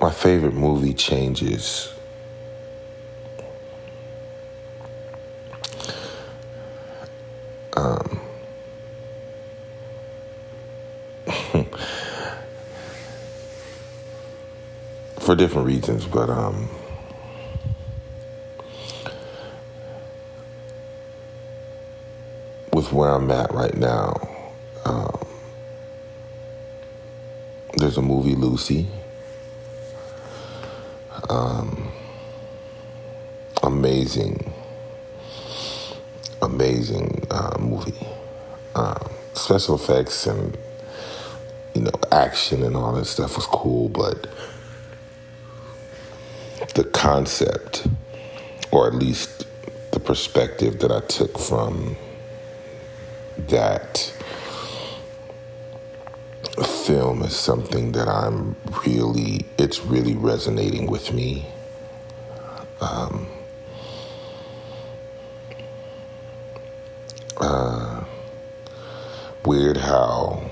My favorite movie changes. For different reasons, but with where I'm at right now, there's a movie, Lucy. Amazing, amazing movie. Special effects and action and all that stuff was cool, but the concept, or at least the perspective that I took from that film is something that it's really resonating with me. Weird how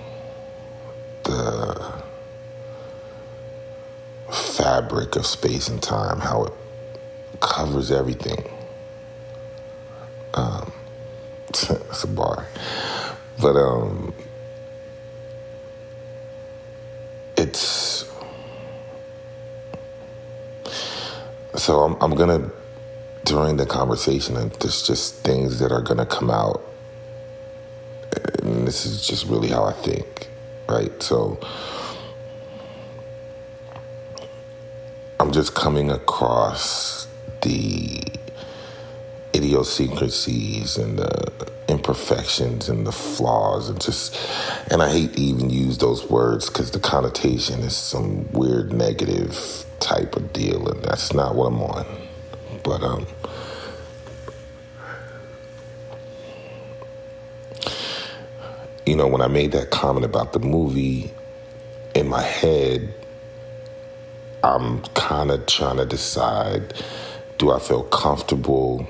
the fabric of space and time, how it covers everything. It's a bar. But it's so I'm gonna, during the conversation, and there's just things that are gonna come out, and this is just really how I think, right? So I'm just coming across the idiosyncrasies and the imperfections and the flaws, and I hate to even use those words because the connotation is some weird negative type of deal, and that's not what I'm on. But when I made that comment about the movie, in my head, I'm kind of trying to decide, do I feel comfortable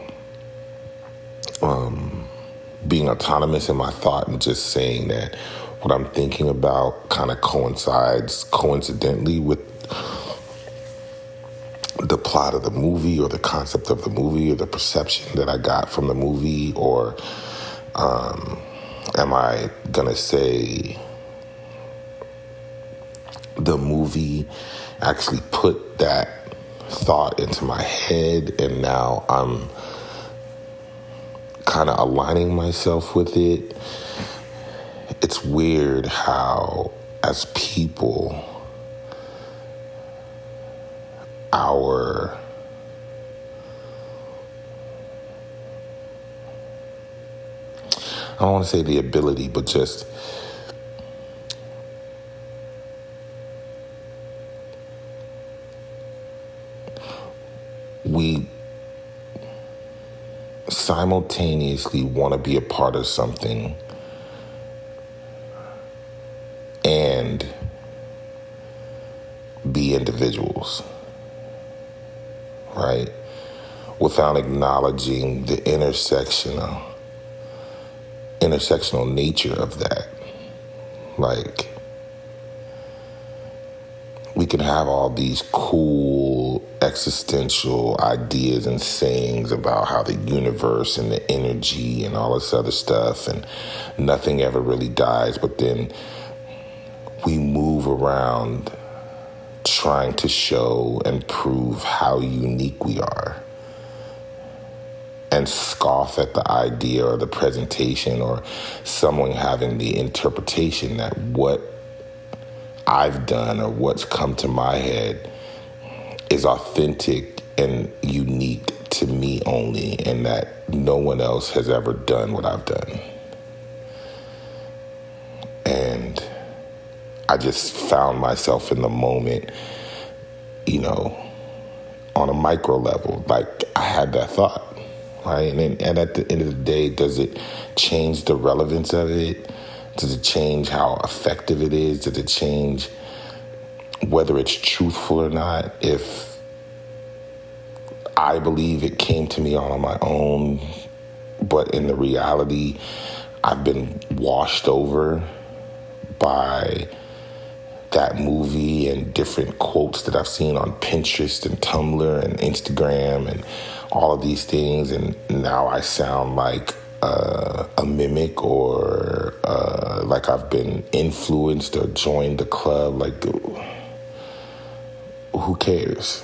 being autonomous in my thought and just saying that what I'm thinking about kind of coincides coincidentally with the plot of the movie or the concept of the movie or the perception that I got from the movie, or am I going to say the movie actually put that thought into my head and now I'm kind of aligning myself with it? It's weird how, as people, I don't want to say the ability, but just we simultaneously want to be a part of something and be individuals, right? Without acknowledging the intersectional nature of that. Like, we can have all these cool existential ideas and sayings about how the universe and the energy and all this other stuff, and nothing ever really dies, but then we move around trying to show and prove how unique we are, and scoff at the idea or the presentation or someone having the interpretation that what I've done or what's come to my head is authentic and unique to me only, and that no one else has ever done what I've done. And I just found myself in the moment, on a micro level, like I had that thought. Right? And at the end of the day, does it change the relevance of it? Does it change how effective it is? Does it change whether it's truthful or not? If I believe it came to me on my own, but in the reality, I've been washed over by that movie and different quotes that I've seen on Pinterest and Tumblr and Instagram and all of these things, and now I sound like a mimic or like I've been influenced or joined the club. Like, who cares?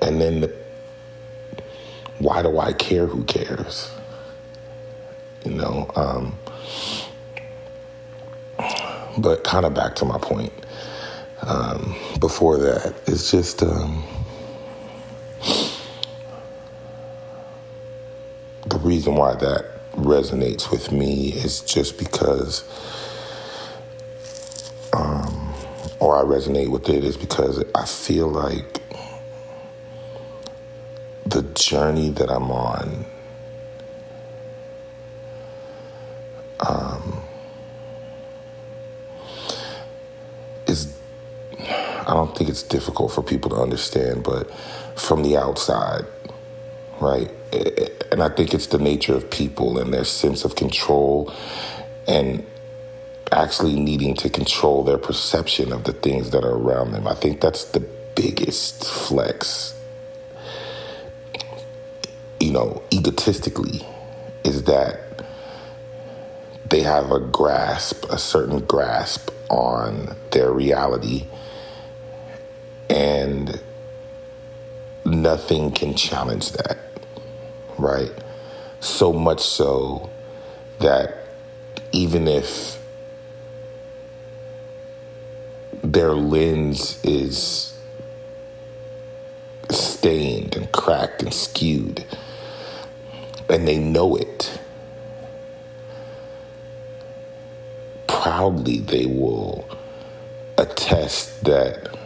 And then why do I care? Who cares? You know? But kind of back to my point. Before that, it's just the reason why that resonates with me is just because, or I resonate with it is because I feel like the journey that I'm on is, I don't think it's difficult for people to understand, but from the outside, right? And I think it's the nature of people and their sense of control and actually needing to control their perception of the things that are around them. I think that's the biggest flex, you know, egotistically, is that they have a certain grasp on their reality, and nothing can challenge that, right? So much so that even if their lens is stained and cracked and skewed, and they know it, proudly they will attest that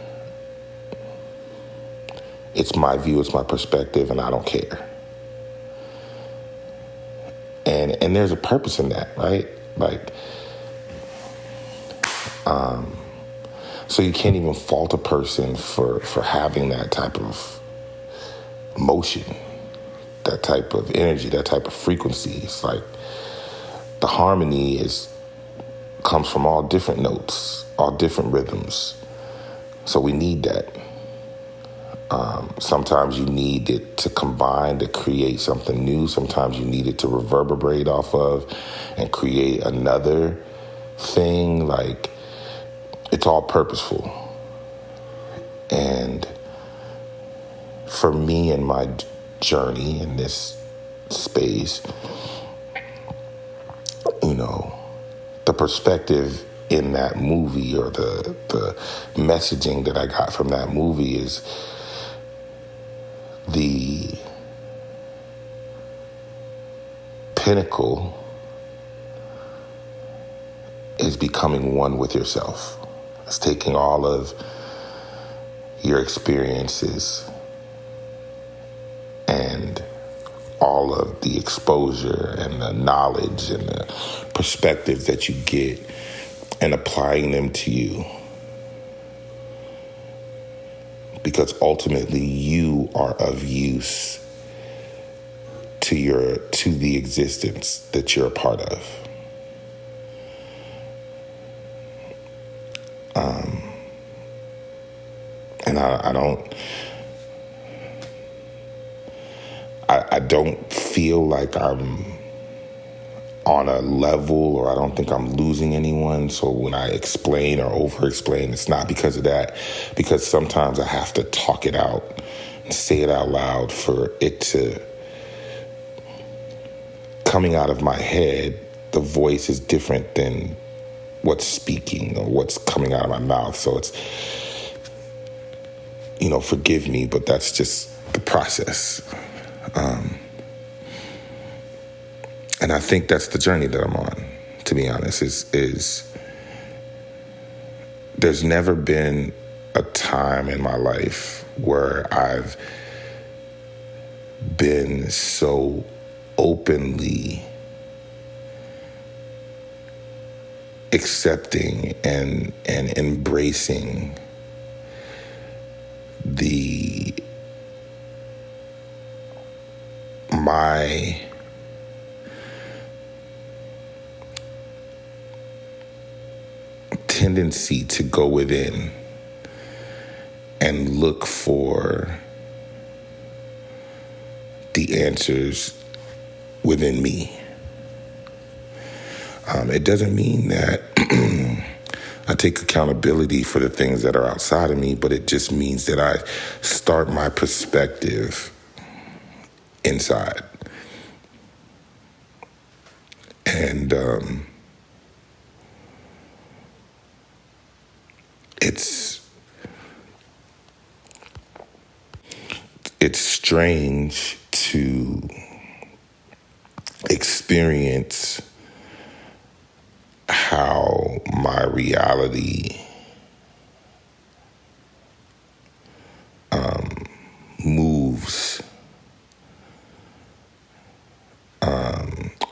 it's my view, it's my perspective, and I don't care. And there's a purpose in that, right? Like, so you can't even fault a person for having that type of motion, that type of energy, that type of frequency. It's like the harmony comes from all different notes, all different rhythms. So we need that. Sometimes you need it to combine to create something new. Sometimes you need it to reverberate off of and create another thing. Like, it's all purposeful. And for me in my journey in this space, you know, the perspective in that movie or the messaging that I got from that movie is the pinnacle is becoming one with yourself. It's taking all of your experiences and all of the exposure and the knowledge and the perspectives that you get and applying them to you. Because ultimately you are of use to the existence that you're a part of. And I don't feel like I'm on a level, or I don't think I'm losing anyone. So when I explain or over-explain, it's not because of that. Because sometimes I have to talk it out and say it out loud for it to, coming out of my head, the voice is different than what's speaking or what's coming out of my mouth. So it's, you know, forgive me, but that's just the process. And I think that's the journey that I'm on, to be honest, is there's never been a time in my life where I've been so openly accepting and embracing my tendency to go within and look for the answers within me. It doesn't mean that I take accountability for the things that are outside of me, but it just means that I start my perspective inside. And it's strange to experience how my reality moves,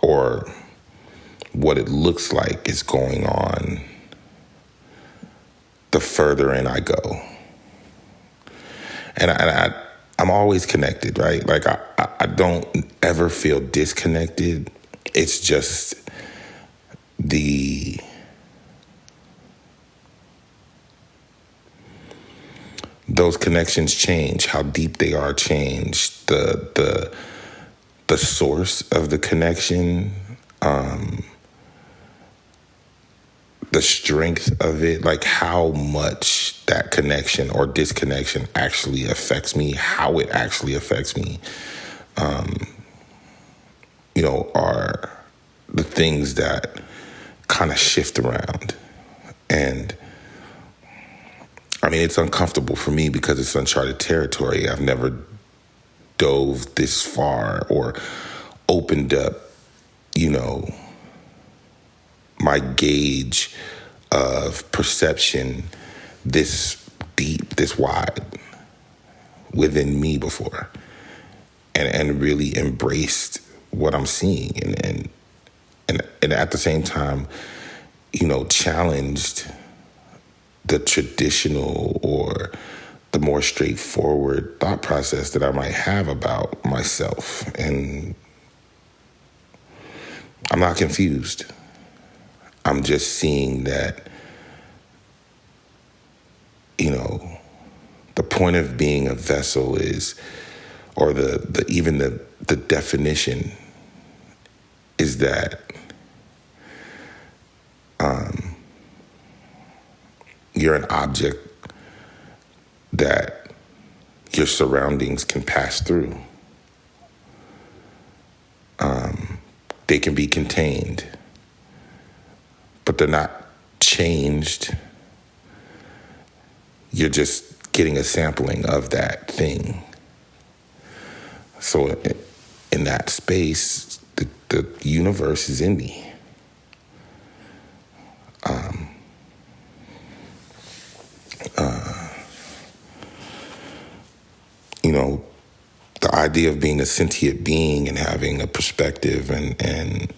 or what it looks like is going on the further in I go. I'm always connected, right? Like I don't ever feel disconnected. It's just those connections change. How deep they are change. The source of the connection, the strength of it, like how much that connection or disconnection actually affects me, how it actually affects me, are the things that kind of shift around. And I mean, it's uncomfortable for me because it's uncharted territory. I've never dove this far or opened up, my gauge of perception this deep, this wide within me before, and really embraced what I'm seeing, and at the same time, challenged the traditional or the more straightforward thought process that I might have about myself. And I'm not confused. I'm just seeing that, the point of being a vessel is, or the definition is that you're an object that your surroundings can pass through. They can be contained, but they're not changed. You're just getting a sampling of that thing. So in that space, the universe is in me. The idea of being a sentient being and having a perspective and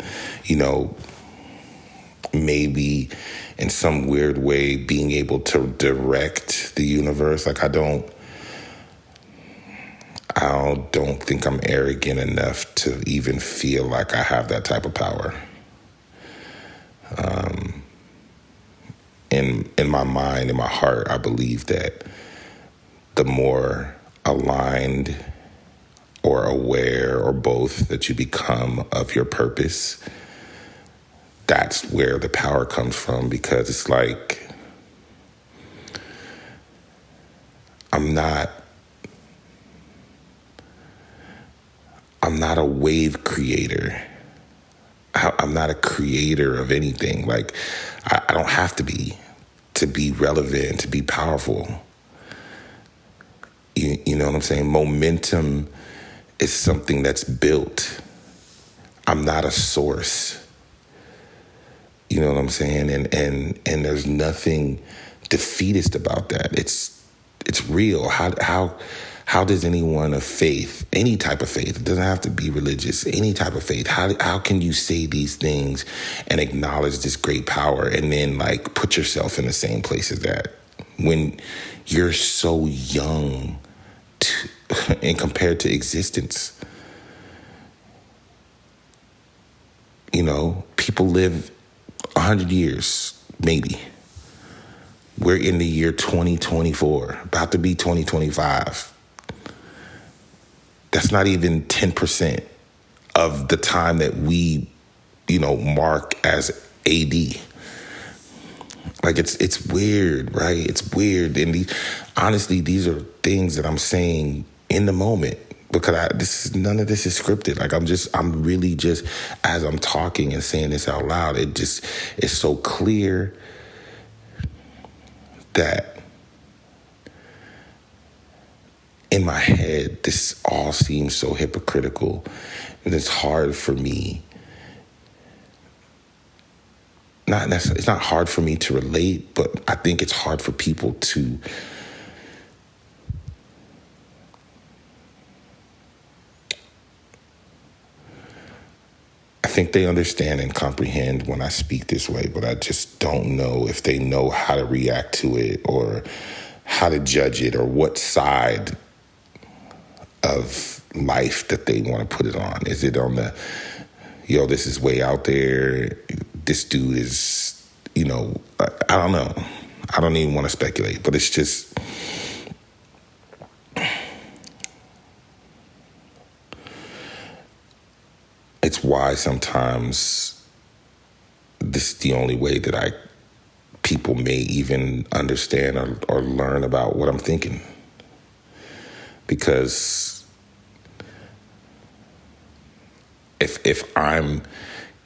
maybe in some weird way being able to direct the universe. Like I don't think I'm arrogant enough to even feel like I have that type of power. In my mind, in my heart, I believe that the more aligned or aware or both that you become of your purpose, that's where the power comes from, because it's like I'm not a wave creator. I'm not a creator of anything. Like I don't have to be relevant, to be powerful. You know what I'm saying? Momentum is something that's built. I'm not a source. You know what I'm saying? And there's nothing defeatist about that. It's real. How does anyone of faith, any type of faith, it doesn't have to be religious, any type of faith, how can you say these things and acknowledge this great power and then like put yourself in the same place as that when you're so young and compared to existence? People live 100 years, maybe. We're in the year 2024, about to be 2025. That's not even 10% of the time that we, mark as AD. Like it's weird, right? It's weird, and honestly, these are things that I'm saying in the moment because none of this is scripted. Like I'm really just as I'm talking and saying this out loud. It's so clear that in my head, this all seems so hypocritical, and it's hard for me. Not necessarily, it's not hard for me to relate, but I think it's hard for people to I think they understand and comprehend when I speak this way, but I just don't know if they know how to react to it or how to judge it or what side of life that they want to put it on. Is it on the, this is way out there, this dude is, I don't know. I don't even want to speculate, but it's just, it's why sometimes this is the only way that people may even understand or learn about what I'm thinking. Because if I'm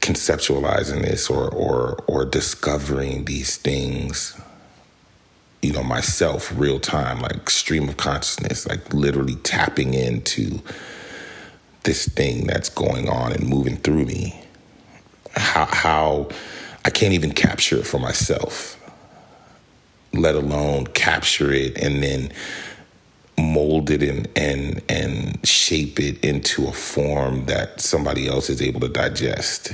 conceptualizing this or discovering these things, myself real time, like stream of consciousness, like literally tapping into this thing that's going on and moving through me, how I can't even capture it for myself, let alone capture it and then mold it and shape it into a form that somebody else is able to digest.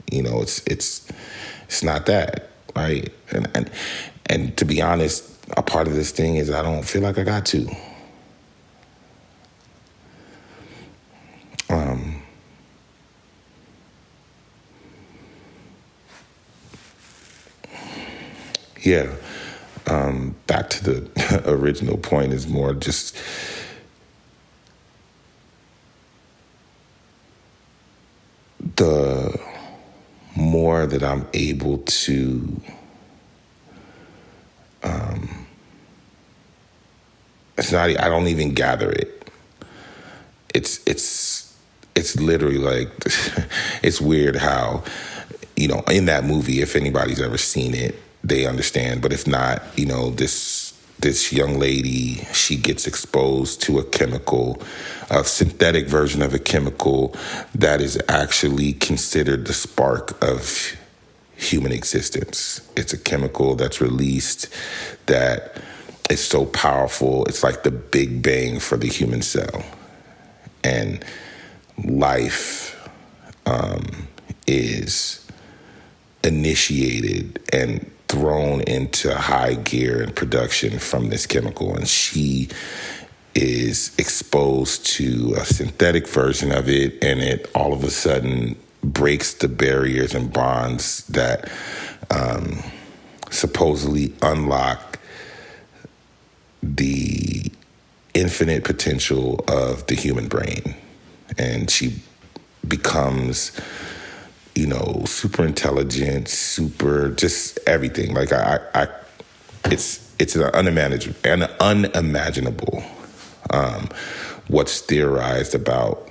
It's not that, right? And to be honest, a part of this thing is I don't feel like I got to. Yeah. Back to the original point is more just the more that I'm able to I don't even gather it. It's literally like it's weird how in that movie, if anybody's ever seen it, they understand. But if not, this young lady, she gets exposed to a synthetic version of a chemical that is actually considered the spark of human existence. It's a chemical that's released that is so powerful. It's like the Big Bang for the human cell. And life is initiated and thrown into high gear and production from this chemical. And she is exposed to a synthetic version of it, and it all of a sudden breaks the barriers and bonds that supposedly unlock the infinite potential of the human brain. And she becomes, super intelligent, super just everything. Like it's an unimaginable what's theorized about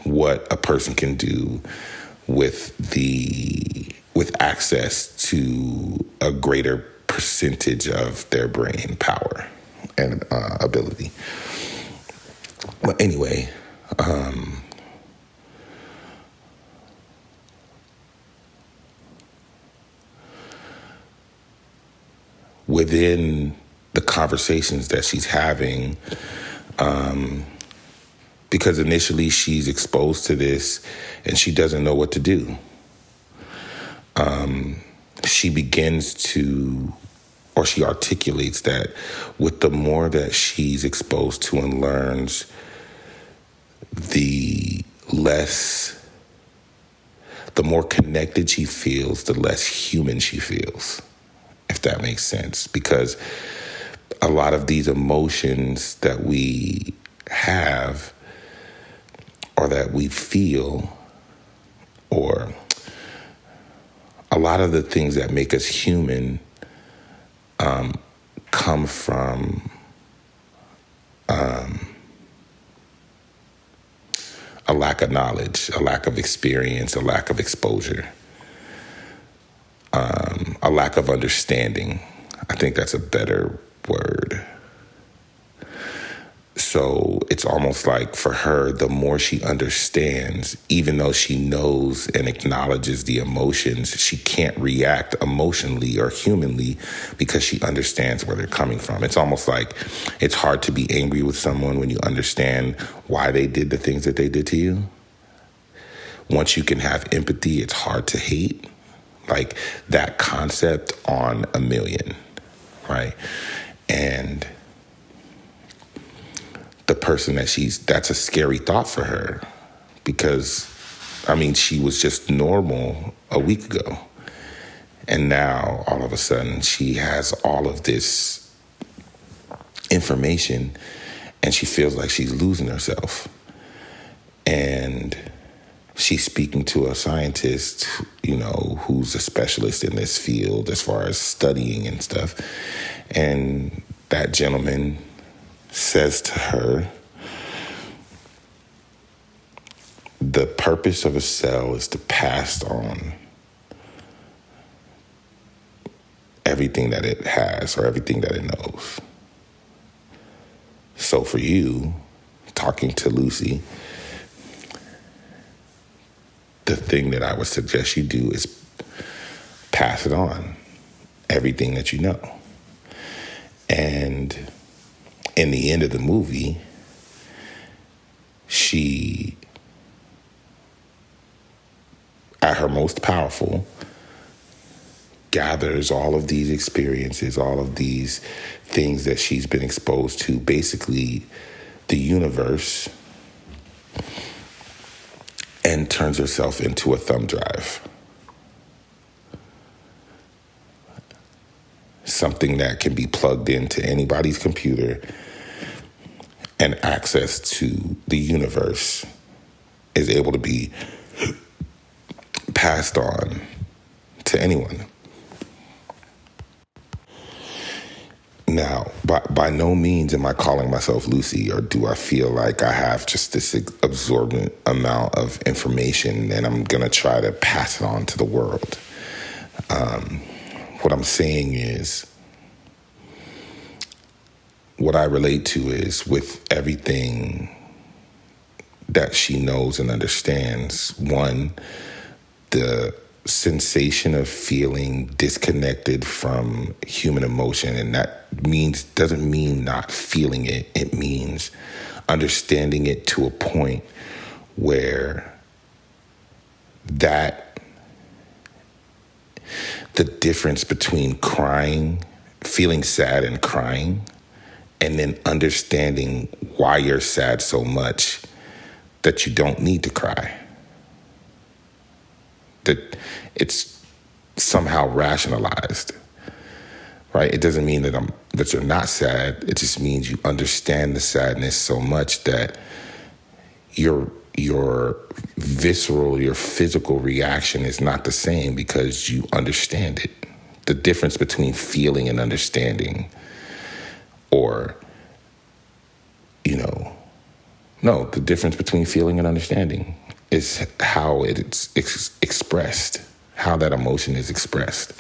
what a person can do with access to a greater percentage of their brain power and ability. But anyway, within the conversations that she's having, because initially she's exposed to this and she doesn't know what to do. She begins to, or she articulates that with the more that she's exposed to and learns, the more connected she feels, the less human she feels, if if that makes sense. Because a lot of these emotions that we have or that we feel, or a lot of the things that make us human come from a lack of knowledge, a lack of experience, a lack of exposure, a lack of understanding. I think that's a better word. So it's almost like for her, the more she understands, even though she knows and acknowledges the emotions, she can't react emotionally or humanly because she understands where they're coming from. It's almost like it's hard to be angry with someone when you understand why they did the things that they did to you. Once you can have empathy, it's hard to hate. Like that concept on a million, right? And the person that's a scary thought for her because, I mean, she was just normal a week ago. And now all of a sudden she has all of this information and she feels like she's losing herself. And she's speaking to a scientist, who's a specialist in this field as far as studying and stuff. And that gentleman says to her, the purpose of a cell is to pass on everything that it has or everything that it knows. So for you, talking to Lucy, the thing that I would suggest you do is pass it on, everything that you know. And in the end of the movie, she, at her most powerful, gathers all of these experiences, all of these things that she's been exposed to, basically the universe, and turns herself into a thumb drive. Something that can be plugged into anybody's computer, and access to the universe is able to be passed on to anyone. Now, by no means am I calling myself Lucy, or do I feel like I have just this absorbent amount of information and I'm going to try to pass it on to the world. What I'm saying is, what I relate to is with everything that she knows and understands. One, the sensation of feeling disconnected from human emotion, and that doesn't mean not feeling it. It means understanding it to a point where the difference between crying, feeling sad and crying, and then understanding why you're sad so much that you don't need to cry. That it's somehow rationalized, right? It doesn't mean that you're not sad. It just means you understand the sadness so much that your visceral, your physical reaction is not the same because you understand it. The difference between feeling and understanding, or, the difference between feeling and understanding is how it's expressed, how that emotion is expressed,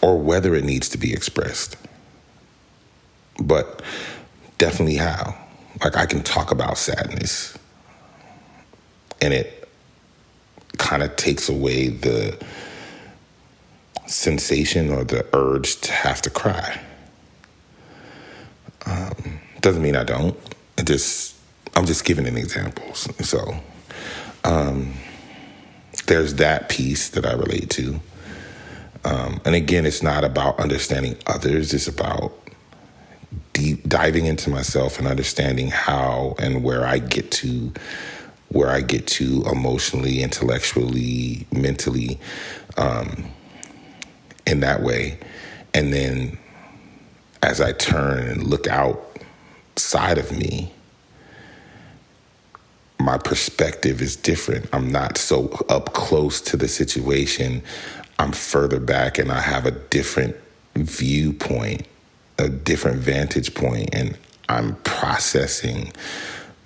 or whether it needs to be expressed. But definitely how. Like, I can talk about sadness, and it kind of takes away the sensation or the urge to have to cry. Doesn't mean I don't. I'm just giving an example. So there's that piece that I relate to. And again, it's not about understanding others. It's about diving into myself and understanding how and where I get to emotionally, intellectually, mentally, in that way. And then as I turn and look outside of me, my perspective is different. I'm not so up close to the situation. I'm further back and I have a different viewpoint, a different vantage point, and I'm processing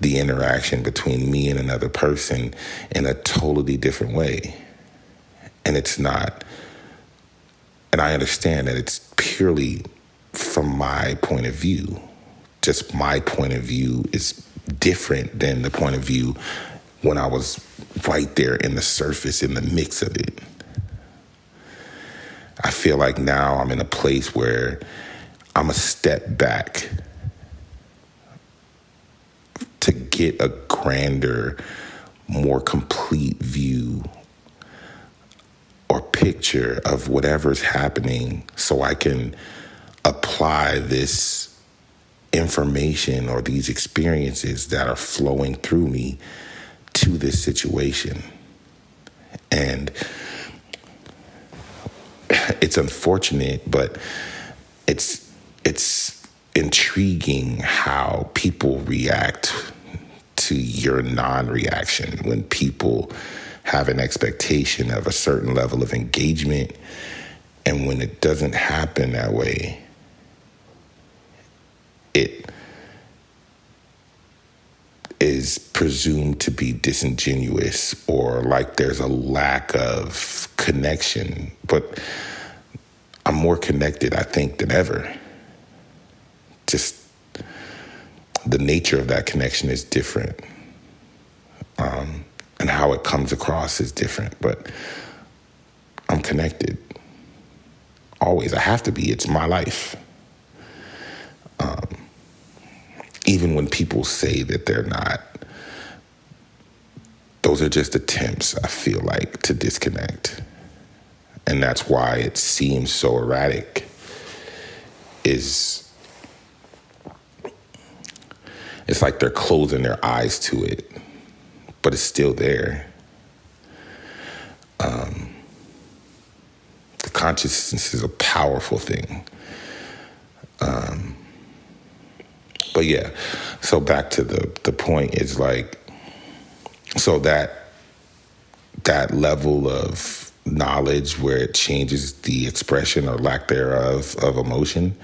the interaction between me and another person in a totally different way. And it's not, and I understand that it's purely from my point of view. Just my point of view is different than the point of view when I was right there in the surface, in the mix of it. I feel like now I'm in a place where I'm a step back to get a grander, more complete view or picture of whatever's happening so I can apply this information or these experiences that are flowing through me to this situation. And it's unfortunate, but it's intriguing how people react to your non-reaction when people have an expectation of a certain level of engagement, and when it doesn't happen that way, it is presumed to be disingenuous or like there's a lack of connection. But I'm more connected, I think, than ever. Just the nature of that connection is different. And how it comes across is different. But I'm connected. Always. I have to be. It's my life. Even when people say that they're not, those are just attempts, I feel like, to disconnect. And that's why it seems so erratic. It's like they're closing their eyes to it, but it's still there. The consciousness is a powerful thing. But yeah, so back to the point is like, so that level of knowledge where it changes the expression or lack thereof of emotion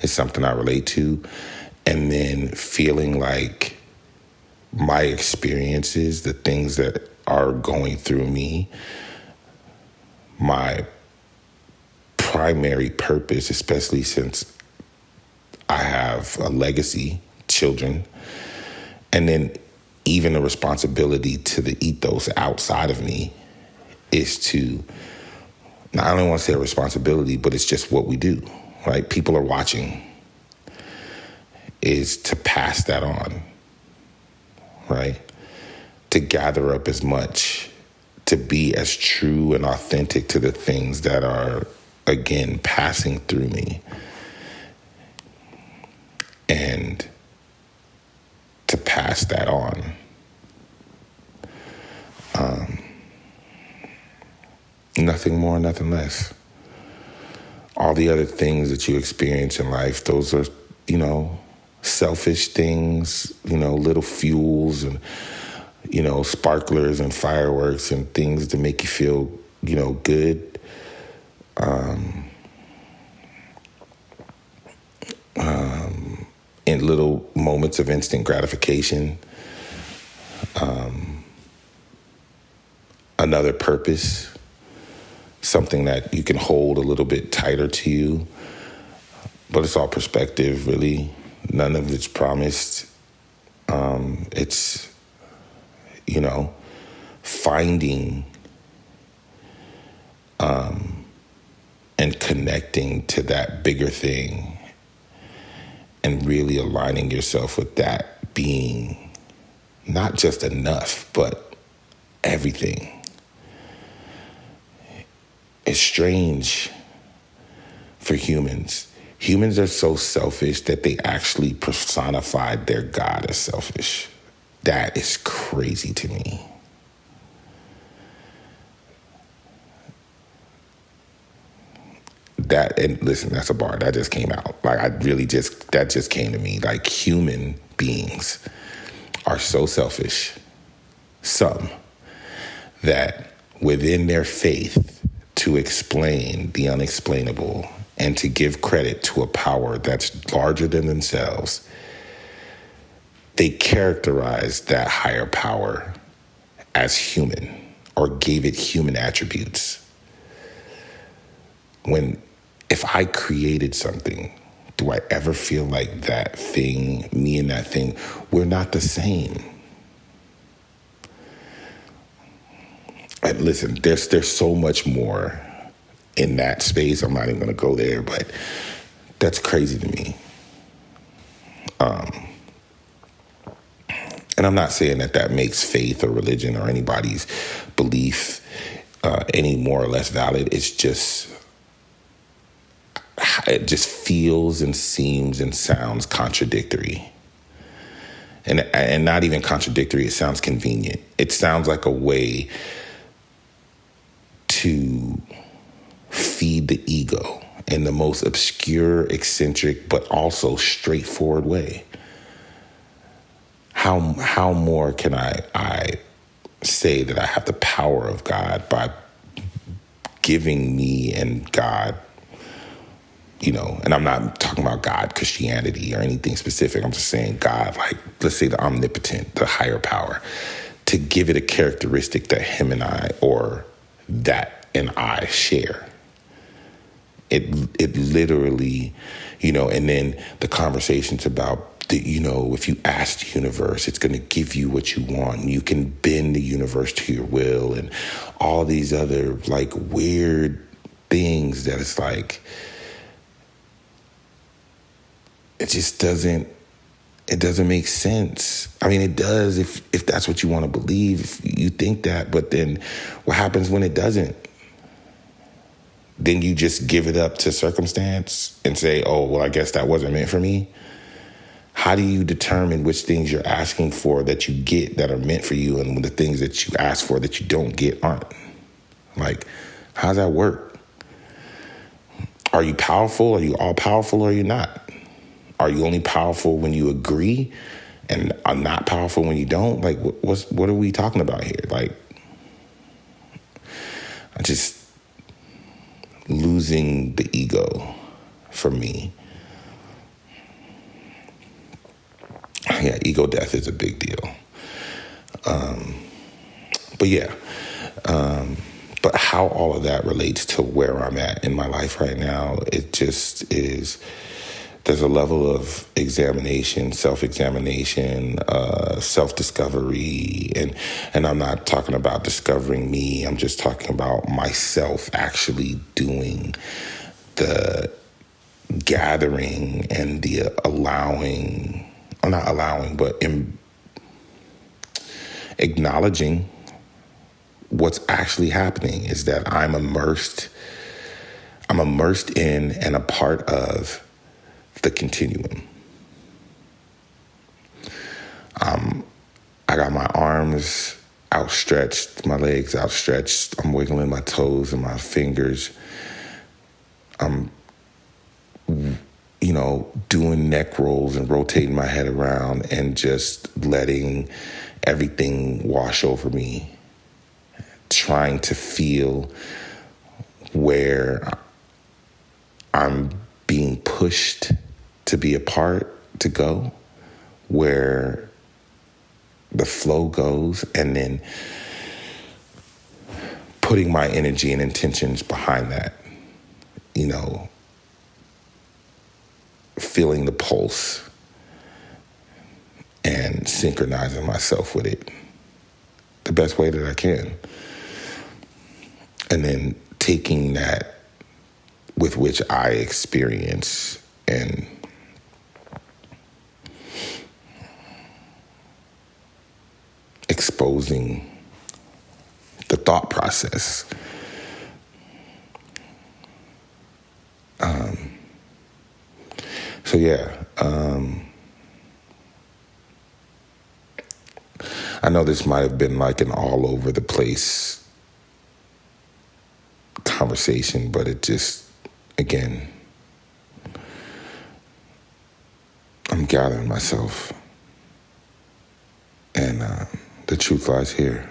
is something I relate to. And then feeling like my experiences, the things that are going through me, my primary purpose, especially since I have a legacy, children, and then even a responsibility to the ethos outside of me is to, I don't want to say a responsibility, but it's just what we do, right? People are watching, is to pass that on, right? To gather up as much, to be as true and authentic to the things that are, again, passing through me. And to pass that on. Nothing more, nothing less. All the other things that you experience in life, those are, selfish things, little fuels and, sparklers and fireworks and things to make you feel, good. In little moments of instant gratification. Another purpose, something that you can hold a little bit tighter to you. But it's all perspective, really. None of it's promised. It's, finding and connecting to that bigger thing and really aligning yourself with that being not just enough, but everything. It's strange for humans. Humans are so selfish that they actually personified their God as selfish. That is crazy to me. that, and listen, that's a bar that just came out. Like, that just came to me. Like, human beings are so selfish, some, that within their faith to explain the unexplainable and to give credit to a power that's larger than themselves, they characterize that higher power as human or gave it human attributes. If I created something, do I ever feel like that thing, me and that thing, we're not the same? And listen, there's so much more in that space. I'm not even going to go there, but that's crazy to me. And I'm not saying that makes faith or religion or anybody's belief any more or less valid. It just feels and seems and sounds contradictory. And not even contradictory, it sounds convenient. It sounds like a way to feed the ego in the most obscure, eccentric, but also straightforward way. How more can I say that I have the power of God by giving me and God, and I'm not talking about God, Christianity, or anything specific. I'm just saying God, like, let's say the omnipotent, the higher power, to give it a characteristic that him and I, or that and I share. It literally, and then the conversations about, if you ask the universe, it's going to give you what you want. You can bend the universe to your will, and all these other like weird things that it's like, it just doesn't make sense. I mean, it does if that's what you want to believe, if you think that, but then what happens when it doesn't? Then you just give it up to circumstance and say, oh, well, I guess that wasn't meant for me. How do you determine which things you're asking for that you get that are meant for you, and the things that you ask for that you don't get aren't? Like, how does that work? Are you powerful? Are you all powerful, or are you not? Are you only powerful when you agree and are not powerful when you don't? Like, what are we talking about here? Like, losing the ego for me. Yeah, ego death is a big deal. But how all of that relates to where I'm at in my life right now, it just is, there's a level of examination, self-examination, self-discovery, and I'm not talking about discovering me, I'm just talking about myself actually doing the gathering and the allowing, or not allowing, but acknowledging what's actually happening is that I'm immersed in and a part of the continuum. I got my arms outstretched, my legs outstretched. I'm wiggling my toes and my fingers. I'm, doing neck rolls and rotating my head around and just letting everything wash over me, trying to feel where I'm being pushed to be a part, to go, where the flow goes, and then putting my energy and intentions behind that, feeling the pulse and synchronizing myself with it the best way that I can. And then taking that with which I experience and exposing the thought process. I know this might have been like an all over the place conversation, but it just again, I'm gathering myself, and the truth lies here.